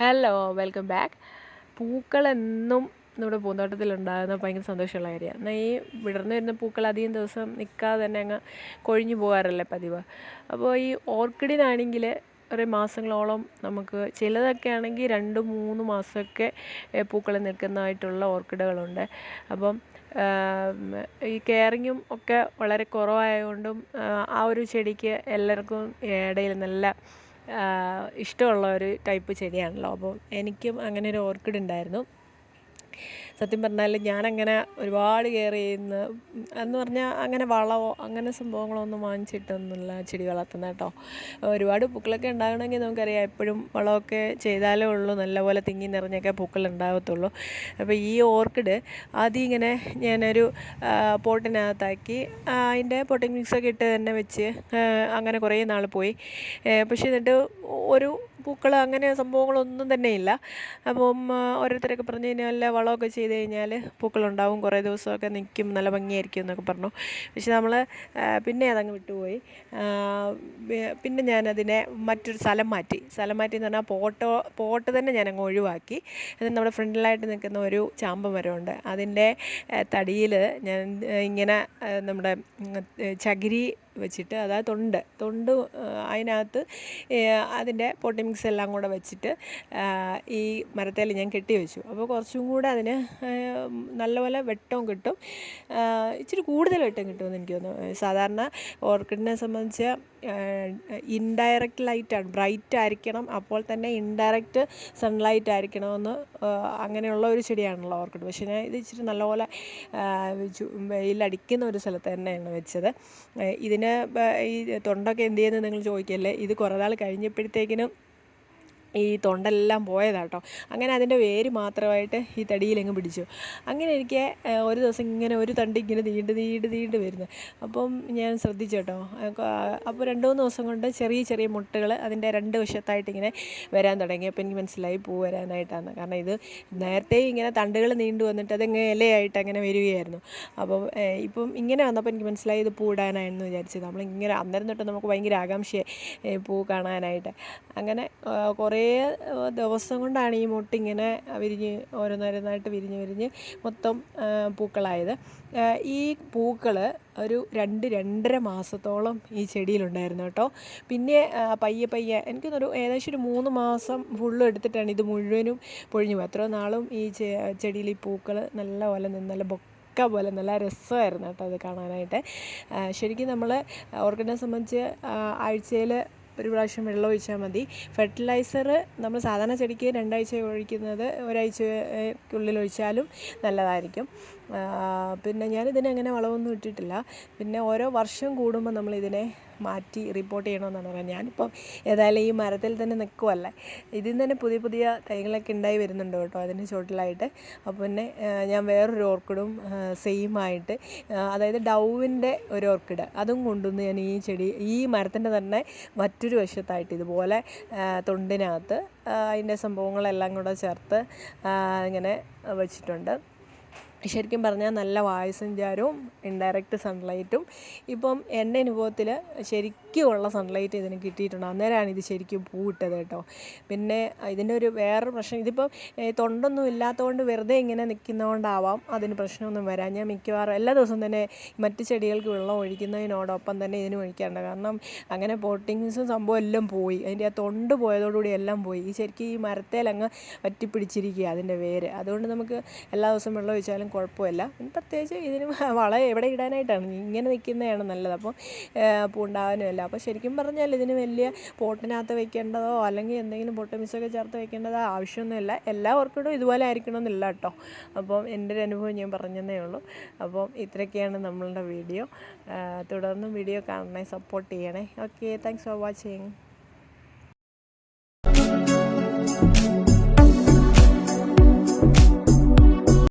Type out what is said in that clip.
Hello, welcome back. പൂക്കളെന്നും നമ്മുടെ പൂന്തോട്ടത്തിലുണ്ടാകുന്ന ഭയങ്കര സന്തോഷമുള്ള കാര്യമാണ്. എന്നാൽ ഈ വിടർന്നു വരുന്ന പൂക്കൾ അധികം ദിവസം നിൽക്കാതെ തന്നെ അങ്ങ് കൊഴിഞ്ഞു പോകാറല്ലേ പതിവ്. അപ്പോൾ ഈ ഓർക്കിഡിനാണെങ്കിൽ കുറേ മാസങ്ങളോളം നമുക്ക് ചിലതൊക്കെ ആണെങ്കിൽ 2-3 മാസമൊക്കെ പൂക്കൾ നിൽക്കുന്നതായിട്ടുള്ള ഓർക്കിഡുകളുണ്ട്. അപ്പം ഈ കെയറിങ്ങും ഒക്കെ വളരെ കുറവായതുകൊണ്ടും ആ ഒരു ചെടിക്ക് എല്ലാവർക്കും ഇടയിൽ നല്ല ഇഷ്ടമുള്ള ഒരു ടൈപ്പ് ചെടിയാണല്ലോ. അപ്പോൾ എനിക്കും അങ്ങനെ ഒരു ഓർക്കിഡ് ഉണ്ടായിരുന്നു. സത്യം പറഞ്ഞാൽ ഞാനങ്ങനെ ഒരുപാട് കെയർ ചെയ്യുന്ന എന്ന് പറഞ്ഞാൽ അങ്ങനെ വളമോ അങ്ങനെ സംഭവങ്ങളൊന്നും വാങ്ങിച്ചിട്ടൊന്നുമില്ല ചെടി വളർത്തുന്നത് കേട്ടോ. ഒരുപാട് പൂക്കളൊക്കെ ഉണ്ടാകണമെങ്കിൽ നമുക്കറിയാം എപ്പോഴും വളമൊക്കെ ചെയ്താലേ ഉള്ളൂ നല്ലപോലെ തിങ്ങി നിറഞ്ഞൊക്കെ പൂക്കൾ ഉണ്ടാകത്തുള്ളൂ. അപ്പോൾ ഈ ഓർക്കിഡ് ആദ്യം ഇങ്ങനെ ഞാനൊരു പോട്ടിനകത്താക്കി അതിൻ്റെ പോട്ടിംഗ് മിക്സൊക്കെ ഇട്ട് തന്നെ വെച്ച് അങ്ങനെ കുറേ നാൾ പോയി. പക്ഷേ എന്നിട്ട് ഒരു പൂക്കൾ അങ്ങനെ സംഭവങ്ങളൊന്നും തന്നെ ഇല്ല. അപ്പം ഓരോരുത്തരൊക്കെ പറഞ്ഞു കഴിഞ്ഞാൽ വളമൊക്കെ ചെയ്ത് കഴിഞ്ഞാൽ പൂക്കളുണ്ടാവും, കുറേ ദിവസമൊക്കെ നിൽക്കും, നല്ല ഭംഗിയായിരിക്കും എന്നൊക്കെ പറഞ്ഞു. പക്ഷെ നമ്മൾ പിന്നെ അതങ്ങ് വിട്ടുപോയി. പിന്നെ ഞാനതിനെ മറ്റൊരു സ്ഥലം മാറ്റി എന്ന് പറഞ്ഞാൽ പോട്ട് തന്നെ ഞാനങ്ങ് ഒഴിവാക്കി. അത് നമ്മുടെ ഫ്രണ്ടിലായിട്ട് നിൽക്കുന്ന ഒരു ചാമ്പ മരമുണ്ട്, അതിൻ്റെ തടിയിൽ ഞാൻ ഇങ്ങനെ നമ്മുടെ ചകിരി വെച്ചിട്ട്, അതായത് തൊണ്ട് അതിനകത്ത് അതിൻ്റെ പോട്ടി മിക്സ് എല്ലാം കൂടെ വെച്ചിട്ട് ഈ മരത്തേൽ ഞാൻ കെട്ടി വെച്ചു. അപ്പോൾ കുറച്ചും കൂടെ അതിന് നല്ലപോലെ വെട്ടവും കിട്ടും, ഇച്ചിരി കൂടുതൽ വെട്ടം കിട്ടുമെന്ന് എനിക്ക് തോന്നുന്നു. സാധാരണ ഓർക്കിഡിനെ സംബന്ധിച്ച് ഇൻഡയറക്റ്റ് ലൈറ്റാണ്, ബ്രൈറ്റ് ആയിരിക്കണം, അപ്പോൾ തന്നെ ഇൻഡയറക്റ്റ് സൺലൈറ്റ് ആയിരിക്കണമെന്ന് അങ്ങനെയുള്ള ഒരു ചെടിയാണല്ലോ ഓർക്കിഡ്. പക്ഷേ ഞാൻ ഇത് ഇച്ചിരി നല്ലപോലെ വെയിലടിക്കുന്ന ഒരു സ്ഥലത്ത് തന്നെയാണ് വെച്ചത്. ഇതിന് ഈ തൊണ്ടൊക്കെ എന്ത് ചെയ്യുന്നത് നിങ്ങൾ ചോദിക്കല്ലേ. ഇത് കുറേ നാൾ കഴിഞ്ഞപ്പോഴത്തേക്കിനും ഈ തൊണ്ടെല്ലാം പോയതാട്ടോ. അങ്ങനെ അതിൻ്റെ വേര് മാത്രമായിട്ട് ഈ തടിയിലങ്ങ് പിടിച്ചു. അങ്ങനെ എനിക്ക് ഒരു ദിവസം ഇങ്ങനെ ഒരു തണ്ട് ഇങ്ങനെ നീണ്ട് വരുന്നു. അപ്പം ഞാൻ ശ്രദ്ധിച്ചു കേട്ടോ. അപ്പോൾ 2-3 ദിവസം കൊണ്ട് ചെറിയ മുട്ടുകൾ അതിൻ്റെ 2 വശത്തായിട്ട് ഇങ്ങനെ വരാൻ തുടങ്ങി. അപ്പോൾ എനിക്ക് മനസ്സിലായി പൂ വരാനായിട്ടാണ്. കാരണം ഇത് നേരത്തെ ഇങ്ങനെ തണ്ടുകൾ നീണ്ടു വന്നിട്ട് അതങ്ങ് ഇലയായിട്ട് അങ്ങനെ വരികയായിരുന്നു. അപ്പം ഇപ്പം ഇങ്ങനെ വന്നപ്പോൾ എനിക്ക് മനസ്സിലായി ഇത് പൂ ഇടാനായിരുന്നു വിചാരിച്ചത്. നമ്മളിങ്ങനെ അന്നേരം തൊട്ട് നമുക്ക് ഭയങ്കര ആകാംക്ഷയായി പൂ കാണാനായിട്ട്. അങ്ങനെ കുറേ ദിവസം കൊണ്ടാണ് ഈ മുട്ടിങ്ങനെ വിരിഞ്ഞ് ഓരോന്നോരോന്നായിട്ട് വിരിഞ്ഞ് മൊത്തം പൂക്കളായത്. ഈ പൂക്കൾ ഒരു 2-2.5 മാസത്തോളം ഈ ചെടിയിലുണ്ടായിരുന്നു കേട്ടോ. പിന്നെ പയ്യെ എനിക്കൊന്നൊരു ഏകദേശം ഒരു 3 മാസം ഫുള്ളും എടുത്തിട്ടാണ് ഇത് മുഴുവനും പൊഴിഞ്ഞു പോയത്. അത്ര നാളും ഈ ചെടിയിൽ ഈ പൂക്കൾ നല്ല പോലെ നല്ല രസമായിരുന്നു കേട്ടോ അത് കാണാനായിട്ട്. ശരിക്കും നമ്മൾ ഓർക്കിഡിനെ സംബന്ധിച്ച് ആഴ്ചയിൽ ഒരു പ്രാവശ്യം വെള്ളം ഒഴിച്ചാൽ മതി. ഫെർട്ടിലൈസർ നമ്മൾ സാധാരണ ചെടിക്ക് 2 ആഴ്ച ഒഴിക്കുന്നത് 1 ആഴ്ചയ്ക്കുള്ളിൽ ഒഴിച്ചാലും നല്ലതായിരിക്കും. പിന്നെ ഞാനിതിനെ അങ്ങനെ വളമൊന്നും ഇട്ടിട്ടില്ല. പിന്നെ ഓരോ വർഷം കൂടുമ്പോൾ നമ്മളിതിനെ മാറ്റി റിപ്പോർട്ട് ചെയ്യണമെന്നാണ് പറയുന്നത്. ഞാനിപ്പം ഏതായാലും ഈ മരത്തിൽ തന്നെ നിൽക്കുമല്ലേ, ഇതിൽ നിന്ന് തന്നെ പുതിയ തൈകളൊക്കെ ഉണ്ടായി വരുന്നുണ്ട് കേട്ടോ അതിൻ്റെ ചുവട്ടിലായിട്ട്. അപ്പോൾ പിന്നെ ഞാൻ വേറൊരു ഓർക്കിഡും സെയിമായിട്ട്, അതായത് ഡൗവിൻ്റെ ഒരു ഓർക്കിഡ്, അതും കൊണ്ടുവന്ന് ഞാൻ ഈ മരത്തിൻ്റെ തന്നെ മറ്റൊരു വശത്തായിട്ട് ഇതുപോലെ തൊണ്ടിനകത്ത് അതിൻ്റെ സംഭവങ്ങളെല്ലാം കൂടെ ചേർത്ത് ഇങ്ങനെ വെച്ചിട്ടുണ്ട്. ശരിക്കും പറഞ്ഞാൽ നല്ല വായുസഞ്ചാരവും ഇൻഡയറക്റ്റ് സൺലൈറ്റും ഇപ്പം എൻ്റെ അനുഭവത്തിൽ ശരിക്കുമുള്ള സൺലൈറ്റ് ഇതിന് കിട്ടിയിട്ടുണ്ട്. അന്നേരമാണ് ഇത് ശരിക്കും പൂവിട്ടത് കേട്ടോ. പിന്നെ ഇതിൻ്റെ ഒരു വേറൊരു പ്രശ്നം, ഇതിപ്പം തൊണ്ടൊന്നും ഇല്ലാത്തതുകൊണ്ട് വെറുതെ ഇങ്ങനെ നിൽക്കുന്നതുകൊണ്ടാവാം അതിന് പ്രശ്നമൊന്നും വരാം. ഞാൻ മിക്കവാറും എല്ലാ ദിവസവും തന്നെ മറ്റ് ചെടികൾക്ക് വെള്ളം ഒഴിക്കുന്നതിനോടൊപ്പം തന്നെ ഇതിനും ഒഴിക്കാറുണ്ട്. കാരണം അങ്ങനെ പോട്ടിങ്സും സംഭവം എല്ലാം പോയി, അതിൻ്റെ ആ തൊണ്ട് പോയതോടുകൂടി എല്ലാം പോയി. ശരിക്കും ഈ മരത്തേലങ്ങ് വറ്റിപ്പിടിച്ചിരിക്കുക അതിൻ്റെ വേര്. അതുകൊണ്ട് നമുക്ക് എല്ലാ ദിവസവും വെള്ളം ഒഴിച്ചാലും കുഴപ്പമില്ല. പ്രത്യേകിച്ച് ഇതിന് വളം എവിടെ ഇടാനായിട്ടാണ്, ഇങ്ങനെ നിൽക്കുന്നതാണ് നല്ലത്. അപ്പോൾ പൂണ്ടാവാനുമല്ല. അപ്പോൾ ശരിക്കും പറഞ്ഞാൽ ഇതിന് വലിയ പോട്ടിനകത്ത് വെക്കേണ്ടതോ അല്ലെങ്കിൽ എന്തെങ്കിലും പൊട്ടമിക്സൊക്കെ ചേർത്ത് വെക്കേണ്ടതോ ആവശ്യമൊന്നുമില്ല. എല്ലാ ഓർക്കിഡും ഇതുപോലെ ആയിരിക്കണമെന്നില്ല കേട്ടോ. അപ്പം എൻ്റെ ഒരു അനുഭവം ഞാൻ പറഞ്ഞതേ ഉള്ളൂ. അപ്പം ഇത്രയൊക്കെയാണ് നമ്മളുടെ വീഡിയോ. തുടർന്നും വീഡിയോ കാണണേ, സപ്പോർട്ട് ചെയ്യണേ. Okay, thanks for watching.